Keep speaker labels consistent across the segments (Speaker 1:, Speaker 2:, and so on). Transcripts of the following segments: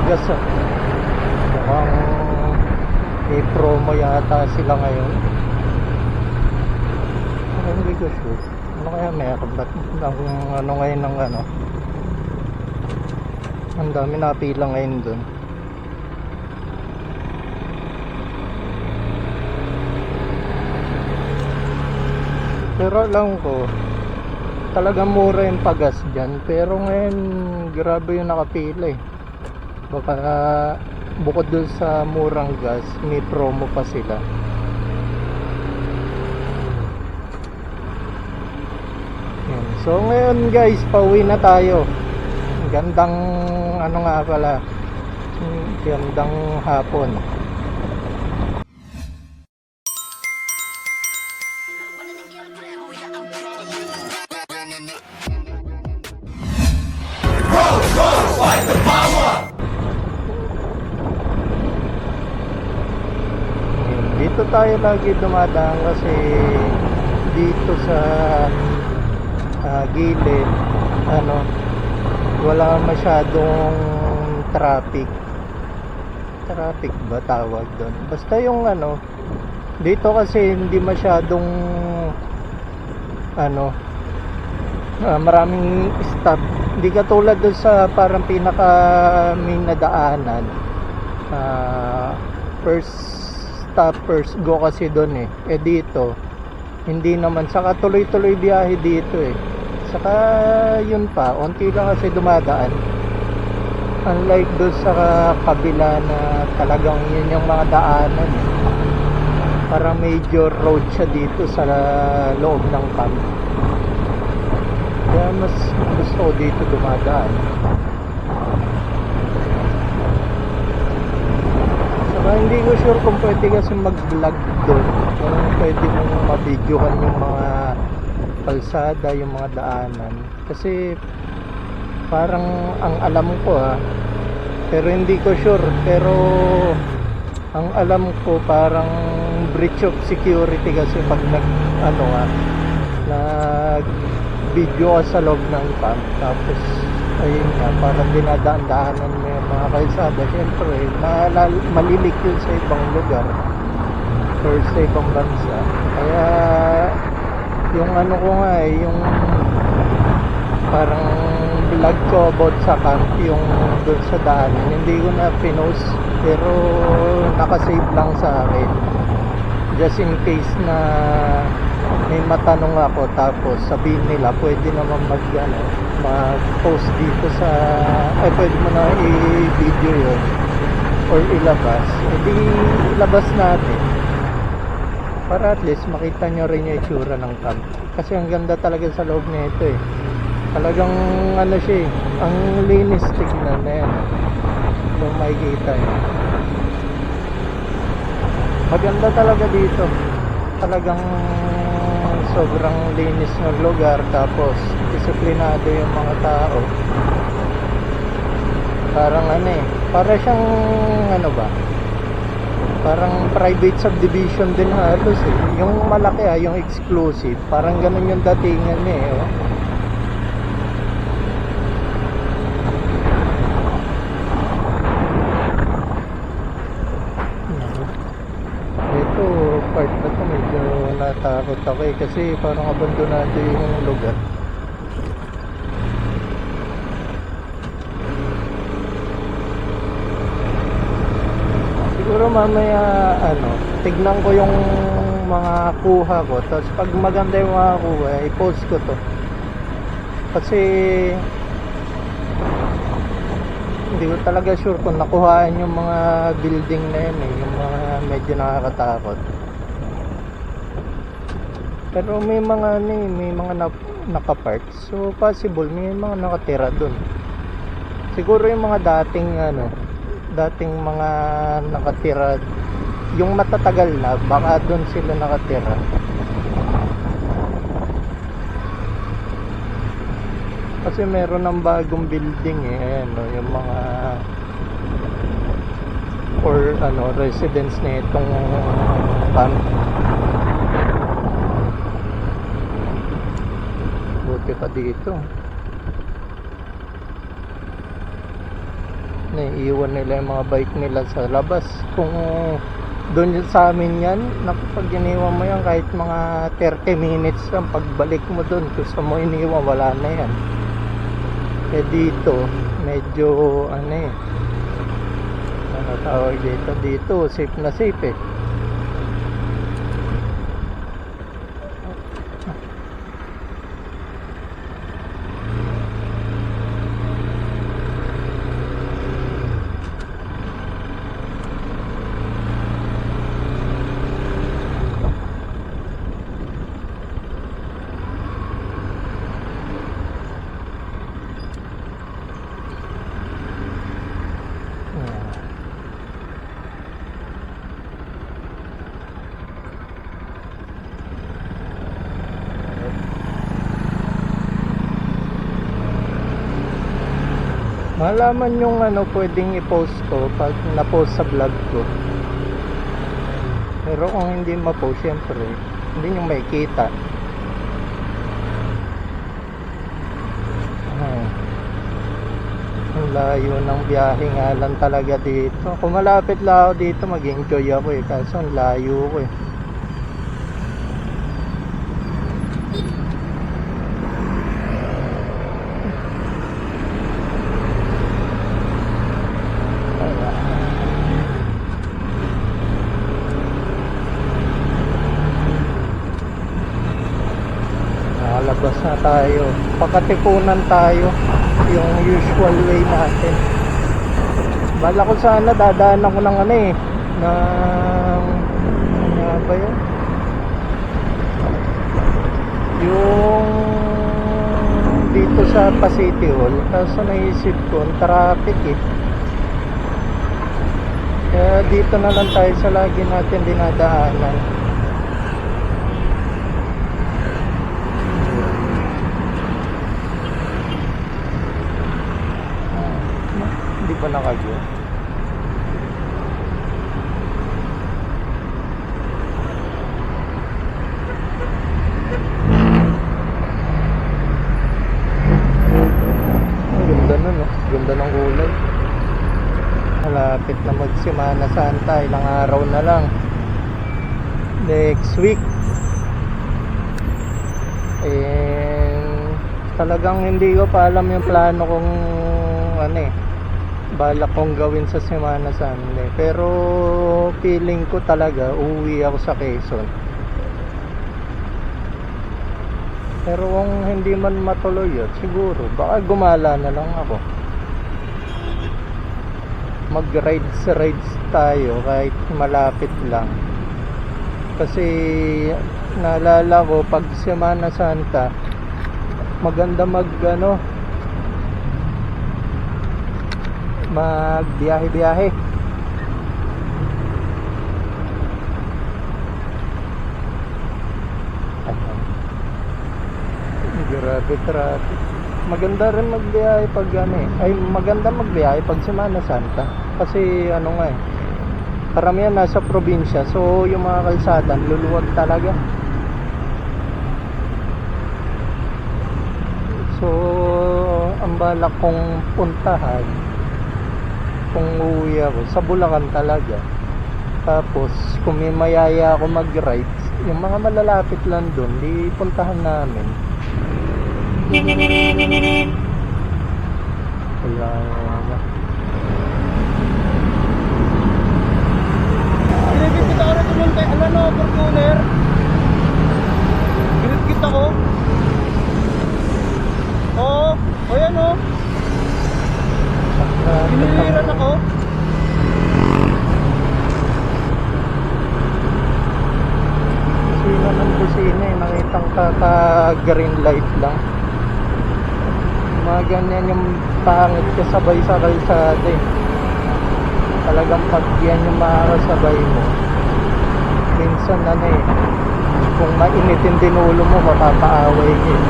Speaker 1: pagas ah. Mukhang may promo yata sila ngayon. Hindi ko sure. Ano kaya meron? Ba't ang ano ngayon ng ano? Ang dami napila ngayon dun. Pero alam ko talagang mura yung pagas dyan. Pero ngayon grabe yung nakapila eh. Baka bukod dun sa murang gas, may promo pa sila. Yan. So ngayon guys, pauwi na tayo. Gandang ano nga pala, gandang hapon. Dito tayo lagi dumadaan kasi dito sa gilid ano, wala masyadong traffic ba tawag doon, basta yung ano dito kasi hindi masyadong ano maraming stop, hindi katulad doon sa parang pinaka main na daanan, first stop first go kasi doon eh dito hindi naman, saka tuloy-tuloy biyahe dito eh, saka yun pa onti lang kasi dumadaan, unlike doon sa kabila na talagang yun yung mga daanan eh. Parang major road siya dito sa loob ng camp, kaya mas gusto ko dito dumadaan. Hindi ko sure kung pwede kasi mag-vlog doon, kung pwede mong ma-videohan yung mga kalsada, yung mga daanan, kasi parang ang alam ko pero hindi ko sure, pero ang alam ko parang breach of security kasi pag nag video ka sa loob ng camp, tapos ayun nga, parang dinadaan-daanan mo yung mga kalsada, syempre malilik yun sa ibang lugar or sa ibang bansa. Kaya yung ano ko nga yung parang vlog ko about sa camp, yung doon sa daanan, hindi ko na pinost, pero nakasave lang sa akin just in case na may matanong ako tapos sabihin nila pwede naman mag-post dito sa pwede mo na i-video yun or ilabas, edi ilabas natin para at least makita nyo rin yung itsura ng camp, kasi ang ganda talaga sa loob nito eh, talagang ano siya eh, ang linis tignan na yan kung makikita nyo, maganda talaga dito, talagang sobrang linis ng lugar, tapos disiplinado yung mga tao, parang para siyang parang private subdivision din halos eh, yung malaki yung exclusive, parang ganun yung datingan ito part na to medyo natakot ako kasi parang abandonado yung lugar. Siguro mamaya tignan ko yung mga kuha ko, tapos pag maganda yung mga kuha i-post ko to, kasi hindi ko talaga sure kung nakuhaan yung mga building na yun yung mga medyo nakakatakot, pero may mga may mga nakapark, so possible may mga nakatira dun, siguro yung mga dating mga nakatira, yung matatagal na, baka dun sila nakatira. Kasi meron ng bagong building yung mga or residence na itong camp. Buti pa dito. naiiwan nila yung mga bike nila sa labas. Kung doon sa amin yan, naku, pag iniwan mo yan kahit mga 30 minutes lang, pagbalik mo doon kung saan mo iniwan, wala na yan. Eh dito medyo ano tawag dito safe na safe eh. Malaman yung pwedeng i-post ko pag na-post sa vlog ko. Pero kung hindi ma-post, syempre hindi nyo makikita. Ang layo ng biyahe nga lang talaga dito. Kung malapit lang ako dito, mag-enjoy ako eh. Kaso ang layo ko eh. Nakalabas na tayo. Pakatipunan tayo. Yung usual way natin. Bala ko sana dadaanan ko ng ba yun? Yung dito sa City Hall. Kaso naisip ko ang traffic eh. Kaya dito na lang tayo sa lagi natin dinadaanan. Hindi pa nakagyo. Ang ganda nun, no? Ganda ng kulay. Malapit na magsimana Santa. Ilang araw na lang. Next week. Talagang hindi ko pa alam yung plano kong balak kong gawin sa Semana Santa. Pero feeling ko talaga uuwi ako sa Quezon. Pero kung hindi man matuloy yun, siguro baka gumala na lang ako. Mag-rides tayo kahit malapit lang. Kasi naalala ko pag Semana Santa maganda magbiyahe-biyahe. Grabe traffic. Maganda rin magbiyahe pag maganda magbiyahe pag Semana Santa. Kasi karamihan nasa probinsya. So yung mga kalsada luluwag talaga. So ang balak kong puntahan kung uuwi ako sa Bulacan talaga. Tapos kung may mayaya ako mag-rides, yung mga malalapit lang doon, di puntahan namin. Wala na. Ginigit kita ko na tumuntay. Fortuner. Ginigit ako. Oo. O yan o. Piniliran ako. Busina ng busina eh. Nakitang kaka-green light lang. Mga ganyan yung pangit kasabay sa kalsada eh. Talagang pag yan yung makakasabay mo, minsan kung mainit yung dinulo mo, mapapaaway eh.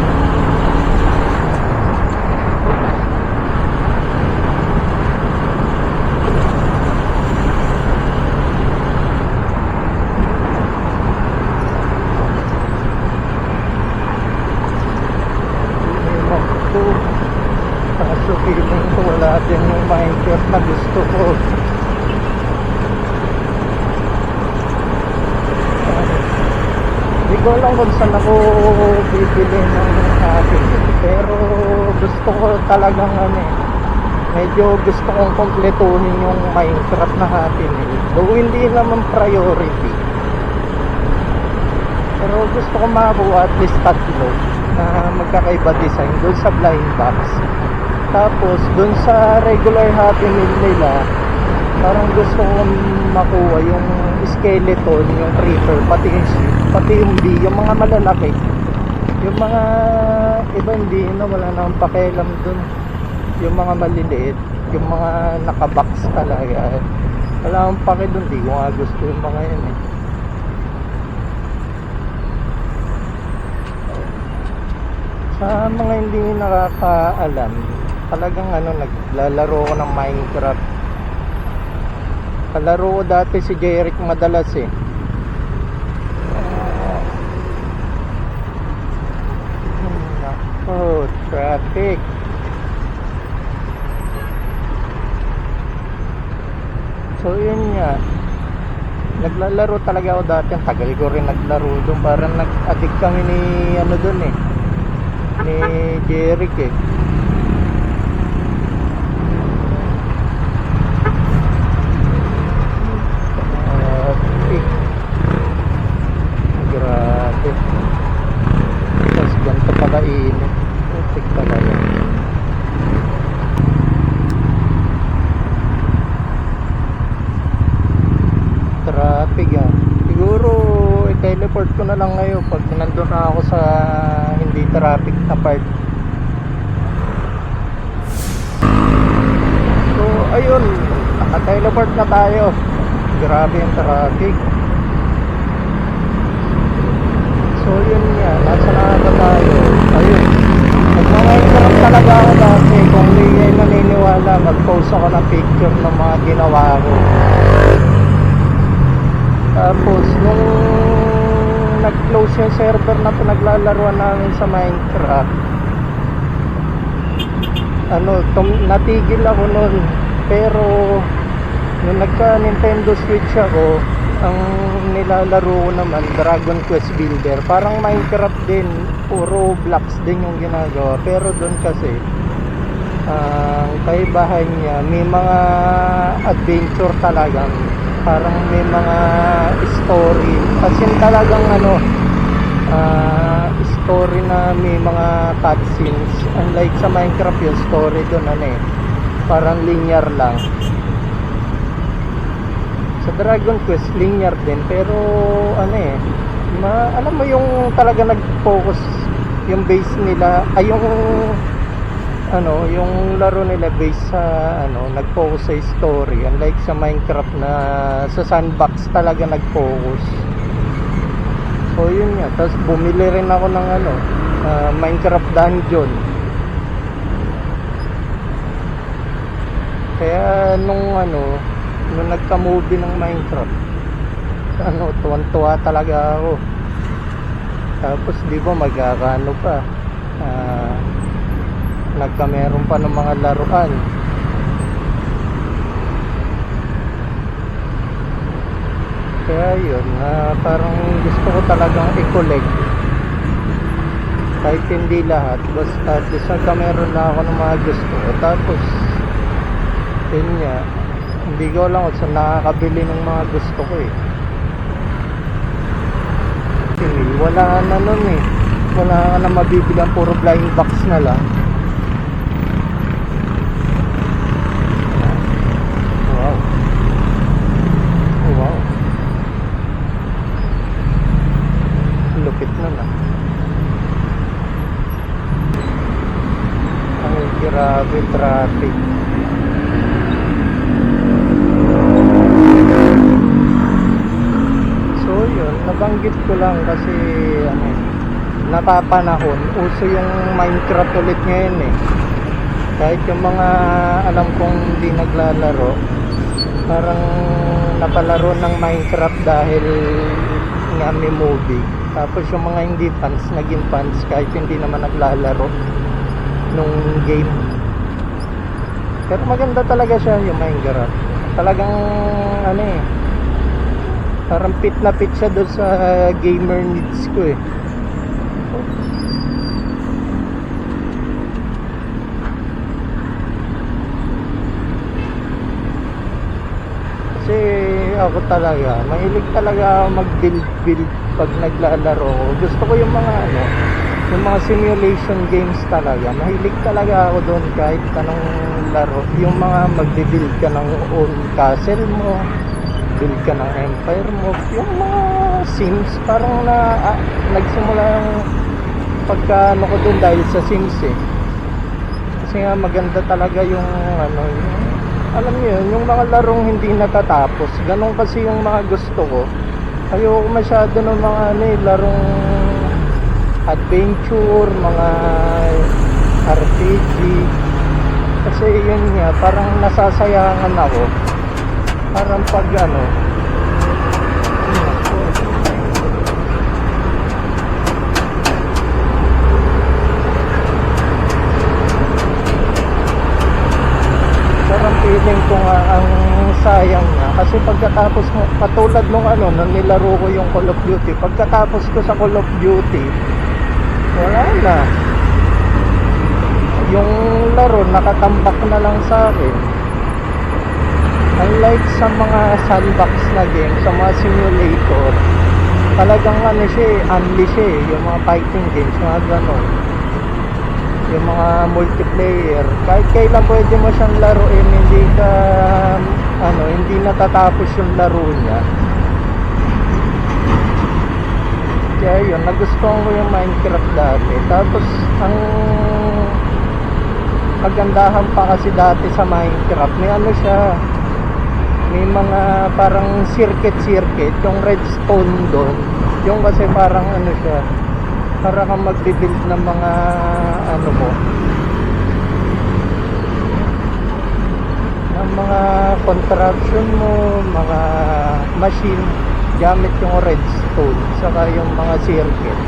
Speaker 1: Kaso feeling ko wala din yung mindset na gusto ko alam kung saan ako bibili ng Happy Meal. Pero gusto ko talagang medyo gusto kong kompletuhin yung Minecraft na Happy Meal. Though hindi naman priority. Pero gusto ko makakuha at least 3 na magkakaiba design doon sa blind box. Tapos doon sa regular Happy Meal nila, parang gusto kong makuha yung skeleton, yung creeper, pati yung sheep, pati yung bee, yung mga malalaki. Yung mga iba hindi na, wala nang pakialam dun. Yung mga maliliit, yung mga nakabox talaga, wala akong paki dun. Di ko nga gusto yung mga yan eh. Sa mga hindi nakakaalam, talagang naglalaro ko ng Minecraft. Kalaro ko dati si Jeric madalas eh. Oh, traffic. So yun nga, naglalaro talaga ako dati. Ang tagal ko rin naglaro doon. Parang nag-addict kami ni doon eh, ni Jeric eh. Grabe. Tapos ganito pala init. Putik talaga. Traffic ah. Siguro i-teleport ko na lang ngayon pag nandun na ako sa hindi traffic na part. So ayun, naka-teleport na tayo. Grabe yung traffic. So yun nga, nasa na ba tayo? Ayun, nagmamainterrupt talaga ako dati. Kung hindi kayo naniniwala, mag-post ako ng picture ng mga ginawa ko. Tapos nung nag-close yung server na pinaglalaruan namin sa Minecraft, natigil ako nun. Pero nung nagka Nintendo Switch ako, ang nilalaro ko naman Dragon Quest Builder. Parang Minecraft din, puro blocks din yung ginagawa. Pero doon kasi ang kaibahan niya, may mga adventure talagang, parang may mga story. Kasi talagang story na may mga cutscenes. Unlike sa Minecraft, yung story doon parang linear lang. Sa Dragon Quest linear din, pero alam mo yung talaga nag-focus yung base nila, ay yung laro nila base sa nag-focus sa story, unlike sa Minecraft na sa sandbox talaga nag-focus. So yun nga, tapos bumili rin ako ng Minecraft Dungeon. Kaya nung nagka-movie ng Minecraft, tuwan-tuwa talaga ako. Tapos di ba magkakano pa, nagkameron pa ng mga laruan. Kaya yun, parang gusto ko talagang i-collect kahit hindi lahat, basta at least nagkameron na ako ng mga gusto ko. Tapos yun nga, hindi ko alam kung saan nakakabili ng mga gusto ko eh. Wala na nun eh, wala ka na mabibilang, puro blind box na lang. Wow. Wow, lupit na na. Ay, grabe traffic. Nabanggit ko lang kasi napapanahon, uso yung Minecraft ulit ngayon eh. Kahit yung mga alam kong hindi naglalaro, parang napalaro ng Minecraft dahil nga may movie. Tapos yung mga hindi fans, naging fans kahit hindi naman naglalaro nung game. Pero maganda talaga siya yung Minecraft. Talagang Parang fit na fit siya doon sa gamer needs ko eh. Kasi ako talaga, mahilig talaga ako mag-build pag naglalaro ko. Gusto ko yung mga yung mga simulation games talaga. Mahilig talaga ako doon kahit anong laro. Yung mga magbe-build ka ng own castle mo, build ka ng empire mo, yung mga Sims, parang nagsimula yung pagka ko doon dahil sa Sims eh. Kasi nga maganda talaga yung yung, alam niyo yun, yung mga larong hindi natatapos. Ganon kasi yung mga gusto ko. Ayoko masyado ng mga larong adventure, mga RPG. Kasi yun nga, parang nasasayangan ako. Parang pag parang feeling ko nga ang sayang niya. Kasi pagkatapos mo, katulad nung nung nilaro ko yung Call of Duty, pagkatapos ko sa Call of Duty, wala na. Yung laro nakatambak na lang sa akin. Unlike sa mga sandbox na game, sa mga simulator, talagang siya unli siya yung mga fighting games, mga ganon. Yung mga multiplayer, kahit kailan pwede mo siyang laruin, hindi ka hindi natatapos yung laro niya. Kaya yun, nagustuhan ko yung Minecraft dati. Tapos ang kagandahan pa kasi dati sa Minecraft, may siya, may mga parang circuit yung redstone doon. Yung kasi parang siya, para kang magbe-build ng mga mo, ng mga construction mo, mga machine, gamit yung redstone saka yung mga circuit.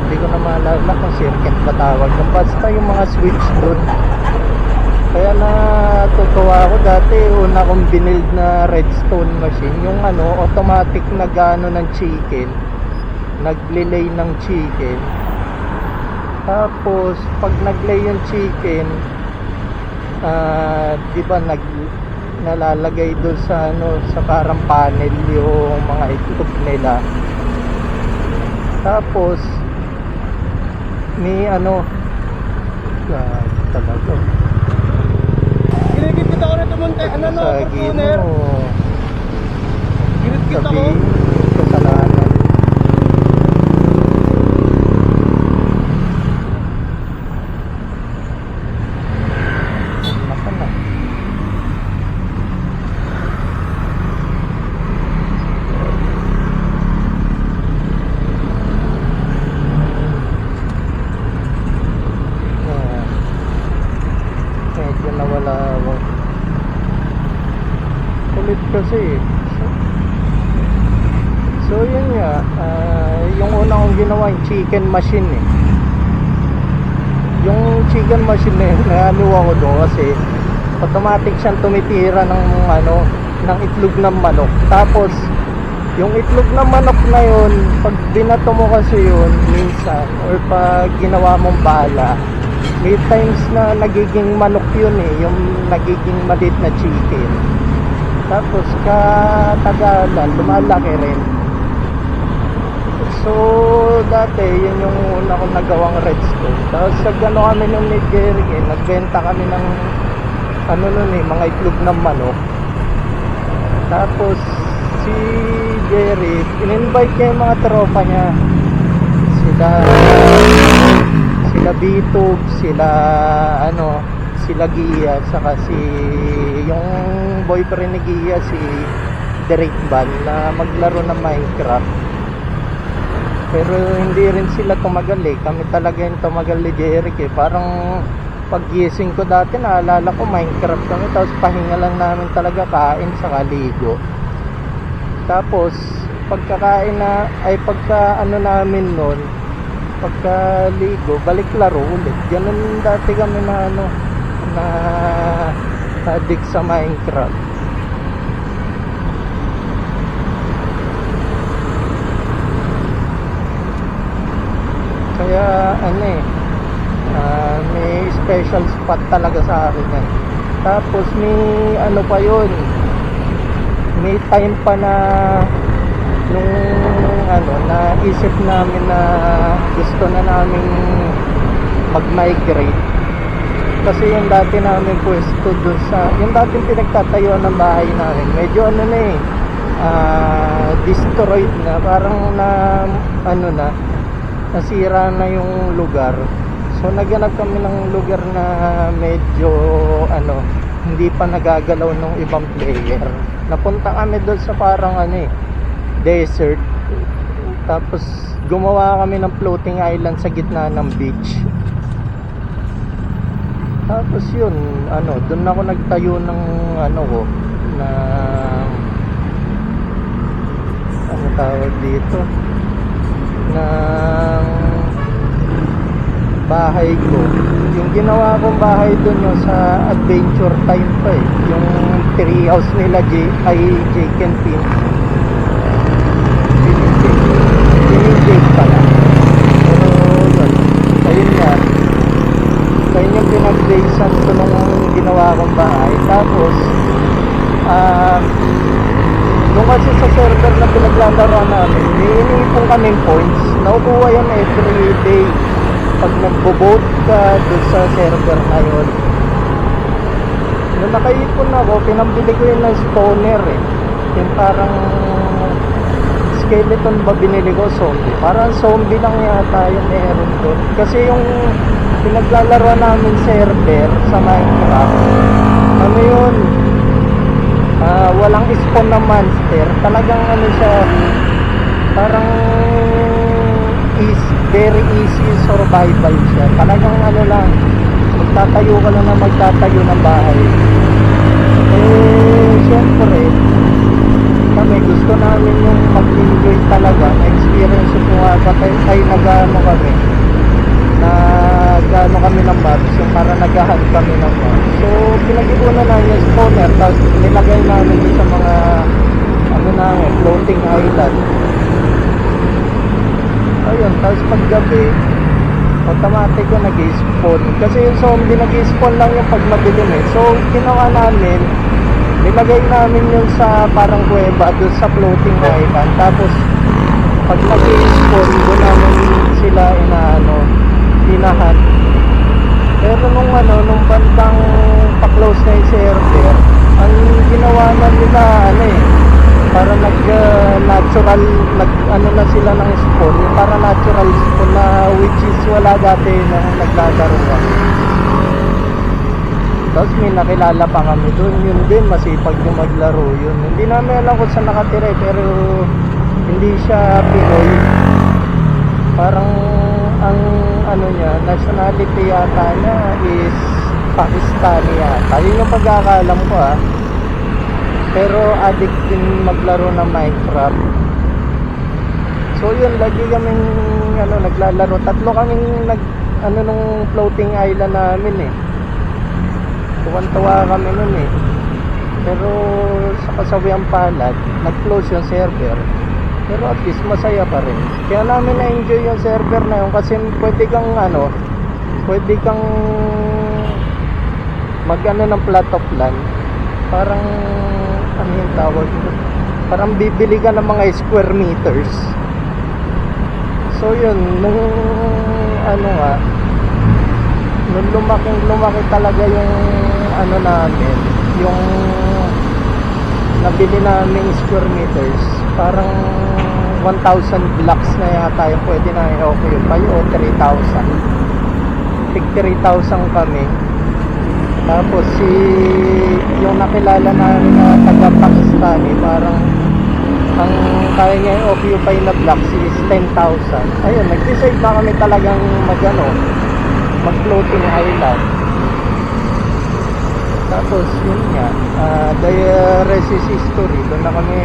Speaker 1: Hindi ko na maalala kung circuit ba tawag, basta yung mga switch doon. Kaya natutuwa ako dati, una kong binild na redstone machine, yung automatic na ng chicken, naglilay ng chicken. Tapos pag naglay yung chicken, di ba nalalagay doon sa sa parang panel yung mga itlog nila. Tapos may talaga
Speaker 2: ginigit kita ko na tumunta, Fortuner. Ginigit kita ko.
Speaker 1: Kasalanan. Kulit kasi so yun nga, yung una kong ginawa yung chicken machine yung chicken machine na yun, naaliw ako doon kasi automatic siyang tumitira ng ng itlog ng manok. Tapos yung itlog ng manok na yun, pag binato mo kasi yun minsan, or pag ginawa mong bala, may times na nagiging manok yun yung nagiging maliit na chicken. Tapos katagalan lumalaki rin. So dati yun yung una kong nagawang redstone. Tapos kami nung ni Jerry, nagbenta kami ng mga itlog ng manok. Tapos si Jerry, in-invite niya yung mga tropa niya, sila Bitub, sila Gia, saka yung boyfriend ni Gia, si Derek Van, na maglaro ng Minecraft. Pero hindi rin sila tumagal kami talaga yung tumagal ni Jeric parang pag-gising ko dati, naalala ko Minecraft kami, tapos pahinga lang namin talaga, kain saka ligo. Tapos pagkakain pagka namin nun, pagka ligo, balik laro ulit. Ganun dati kami na addict sa Minecraft. ano eh, may special spot talaga sa akin yan. Tapos may ano pa yun, may time pa na nung ano, naisip namin na gusto na namin mag-migrate. Kasi yung dati namin pwesto dun sa, yung dating pinagtatayuan ng bahay namin, medyo ano na eh, destroyed na, parang na ano na, nasira na yung lugar. So naghanap kami ng lugar na medyo ano, hindi pa nagagalaw ng ibang player. Napunta kami doon sa parang ano eh, desert. Tapos gumawa kami ng floating island sa gitna ng beach. Tapos yun, ano, doon ako nagtayo ng ano ko, na ano tawag dito, ng bahay ko. Yung ginawa kong bahay doon yung sa Adventure Time pa eh, yung tree house nila Jake and Pin. Jake pala. Pero yun, ayun nga, ayun yung pinag-basean ko nung ginawa kong bahay. Tapos nung kasi sa server na pinaglalaroan namin, iniipon kaming points. Nakukuha yan every day pag nagbo-vote ka doon sa server na yun. Nung nakaipon ako, pinambili ko yun ng spawner eh. Yung parang skeleton ba binili ko, zombie. Parang zombie lang yata yung meron doon. Kasi yung pinaglalaroan namin server sa Minecraft, ano yun, walang spawn na monster. Talagang ano siya, parang very easy survival siya. Talagang ano lang, magtatayo ka lang na magtatayo ng bahay. Eh syempre kami gusto namin yung mag-enjoy talaga, experience ko nga kay nag-ano kami, nag-ano kami ng mobs, yung para nag-hunt kami ng mobs. So pinag-ipunan namin yung spawner, tapos nilagay namin sa mga ano namin, floating island. Ayun, tapos paggabi automatic ko nag-spawn kasi yung zombie nag-spawn lang yung pag madilim eh. So ginawa namin, nilagay namin yun sa parang kuweba doon sa floating island. Tapos pag nag-spawn doon namin sila inahan. Pero nung bandang pa-close na yung server, ang ginawa na nila para natural na sila ng spawn, yung para natural spawn na which is wala dati nang naglalaro ka. Tapos may nakilala pa kami doon, yun din masipag yung maglaro yun. Hindi namin alam kung saan nakatira pero hindi siya Pinoy. Parang ang niya, nationality yata niya is Pakistani yata. Yun yung pagkakaalam ko Pero addict din maglaro ng Minecraft. So yun, lagi kaming naglalaro. Tatlo kaming nung floating island namin eh. Tuwan-tuwa kami nun eh. Pero sa kasawiang palad, nag-close yung server. Pero at least masaya pa rin. Kaya namin na-enjoy yung server na yun kasi pwede kang mag-ano ng plot of land. Parang ano yung tawag nito? Parang bibili ka ng mga square meters. So yun, nung lumaki talaga yung namin, yung nabili naming square meters, parang 1,000 blocks na yata yung pwede na i-occupy o 3,000. Tig 3,000 kami. Tapos yung nakilala namin na taga Pakistani, parang ang kaya niya i-occupy na blocks is 10,000. Ayun, nag-decide na kami talagang mag-floating island. Tapos yun nga, the rest is history. Doon na kami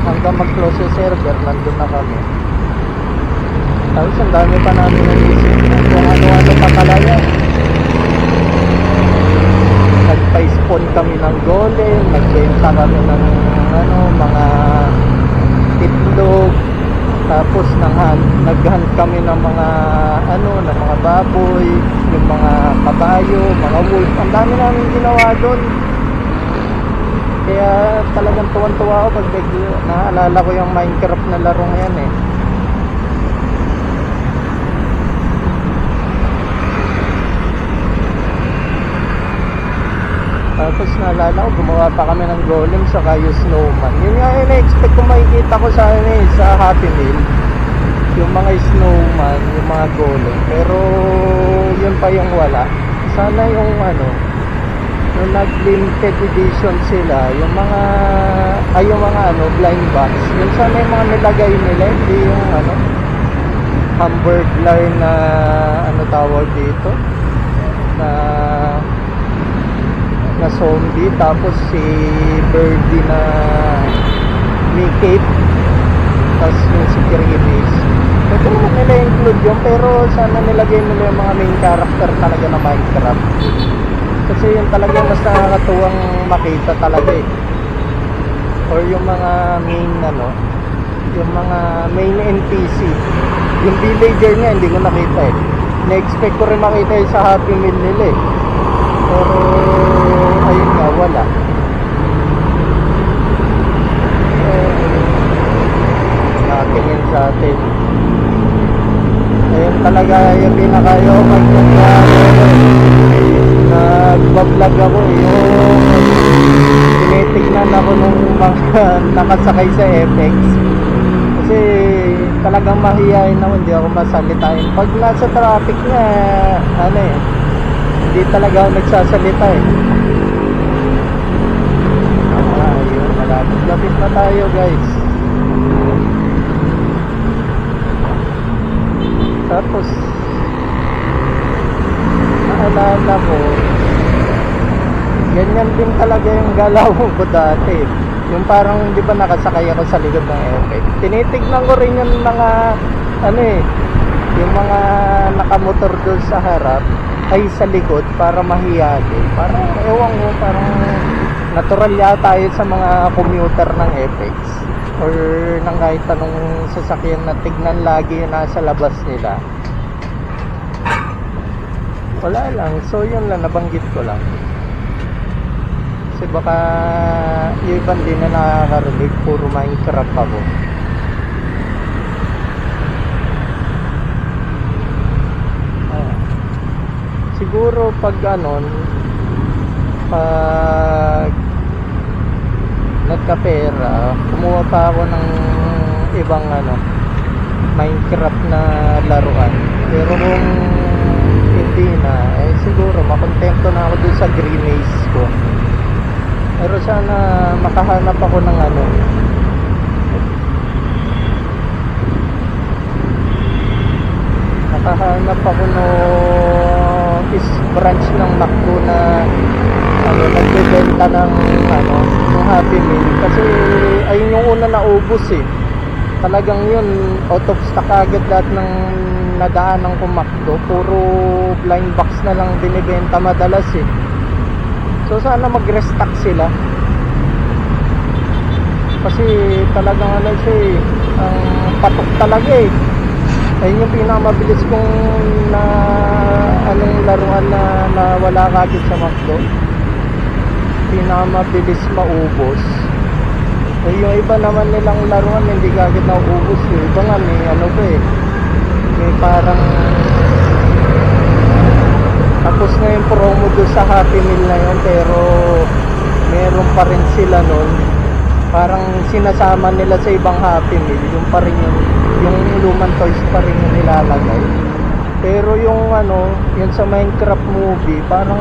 Speaker 1: hanggang mag-close yung server, nandun na kami. Tapos ang dami pa namin naisip kung ano-ano pa kalaya. Nagpa-spawn kami ng golem, nagbenta kami ng mga itlog, Tapos naghunt kami ng mga ng mga baboy, yung mga kabayo, mga wolf. Ang dami namin ginawa doon. Kaya talagang tuwan-tuwa ako pag naalala ko yung Minecraft na larong yan eh. Tapos naalala ko, gumawa pa kami ng golem saka yung snowman. Yun nga yung na-expect ko makikita ko sa sa Happy Meal. Yung mga snowman, yung mga golem. Pero yun pa yung wala. Sana yung yung nag-limited edition sila, yung mga blind box. Yun sana yung mga nilagay nila, hindi yung hamburglar na tawag dito. Na zombie, tapos si Birdie na Mickey, tapos yung si Kiribis. Pwede naman nila include yun, pero sana nilagay nila yung mga main character talaga na Minecraft, kasi yun talaga mas nakakatuwang makita talaga eh. Or yung mga main yung mga main NPC. Yung villager niya hindi ko nakita eh. Na-expect ko rin makita yun sa Happy Meal nila eh, pero ayun nga, wala. Nakatingin sa atin. Ayun talaga yung pinakayo magkakari. Nagbablog ako yung tinitignan ako nung mga nakasakay sa FX. Kasi talagang mahihayin ako, hindi ako masalitain. Pag nasa traffic na, hindi talaga ako nagsasalita eh. Ayun, malapit na tayo guys. Tapos naalala ko, ganyan din talaga yung galaw ko dati. Yung parang di ba nakasakay ako sa likod ng FX. Tinitignan ko rin yung mga yung mga nakamotor doon sa harap ay sa likod para mahiya din. Parang ewan ko, parang natural yata yun sa mga commuter ng FX or ng kahit anong sasakyan na tignan lagi yung nasa labas nila. Wala lang, so yun lang, nabanggit ko lang. Kasi baka yung iban din na nakakarinig, puro Minecraft ako. Siguro pag pag nagkapera, kumuha pa ako ng ibang Minecraft na laruan. Pero kung hindi na, siguro makontento na ako dun sa green maze ko. Pero sana makahanap ako ng nakahanap ako no branch ng McDo na nagbebenta ng ng Happy Meal, kasi ayun yung una na ubos eh. Talagang yun, out of stock agad lahat ng nadaanan ko McDo. Puro blind box na lang binibenta madalas eh. So sana mag-restock sila, kasi talagang siya eh, ang patok talaga eh. Ayun yung pinakamabilis kong laruan na wala kagad sa McDo. Pinakamabilis maubos. Yung iba naman nilang laruan hindi kagad naubos. Yung iba nga may parang tapos na yung promo doon sa Happy Meal na yun, pero meron pa rin sila nun. Parang sinasama nila sa ibang Happy Meal, yung pa rin yung lumang toys pa rin yung nilalagay. Pero yung yun sa Minecraft movie, parang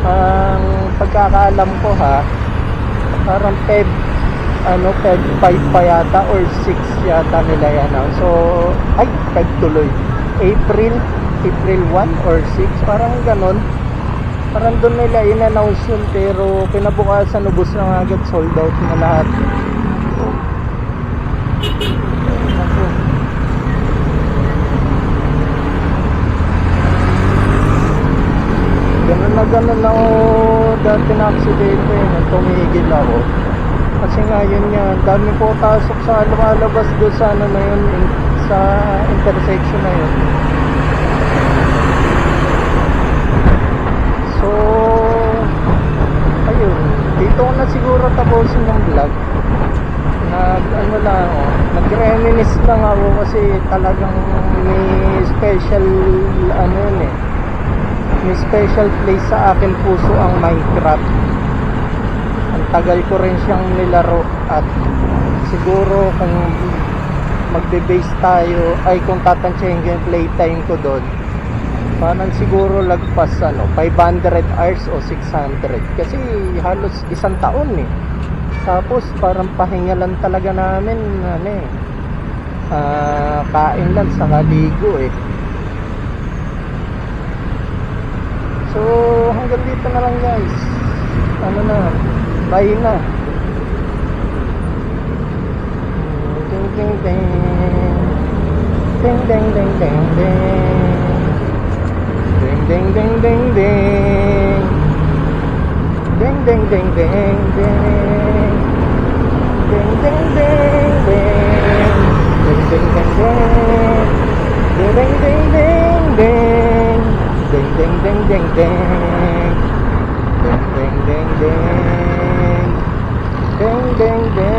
Speaker 1: ang pagkakaalam ko parang Feb 5 pa yata or 6 yata nila yan. So Feb tuloy, April 1 or 6, parang ganon. Parang doon nila in-announce yun, pero kinabukasan ubos na agad, sold out na lahat. Ganun na ako dati na aksidente nung tumigil ako. Kasi nga yun nga, dami po pasok sa lumalabas doon sa ano na yun, sa intersection na yun. So, ayun, dito ko na siguro tapusin ng vlog. Ano lang ako, nag-reminisce lang ako kasi talagang may special ano yun eh. May special place sa akin puso ang Minecraft. Ang tagal ko rin siyang nilaro at siguro kung magbe-base tayo ay kung tatansyahin ko yung playtime ko doon, parang siguro lagpas 500 hours o 600 kasi halos isang taon eh. Tapos parang pahinga lang talaga namin kain lang sa kaligo eh. So hanggang dito na lang guys. Bye na. Ding ding ding. Ding ding ding ding ding. Ding ding ding ding ding. Ding ding ding ding ding. Ding ding ding ding. Ding ding ding ding. Ding ding ding ding ding. Ding ding ding ding ding. Ding ding ding ding. Ding ding ding.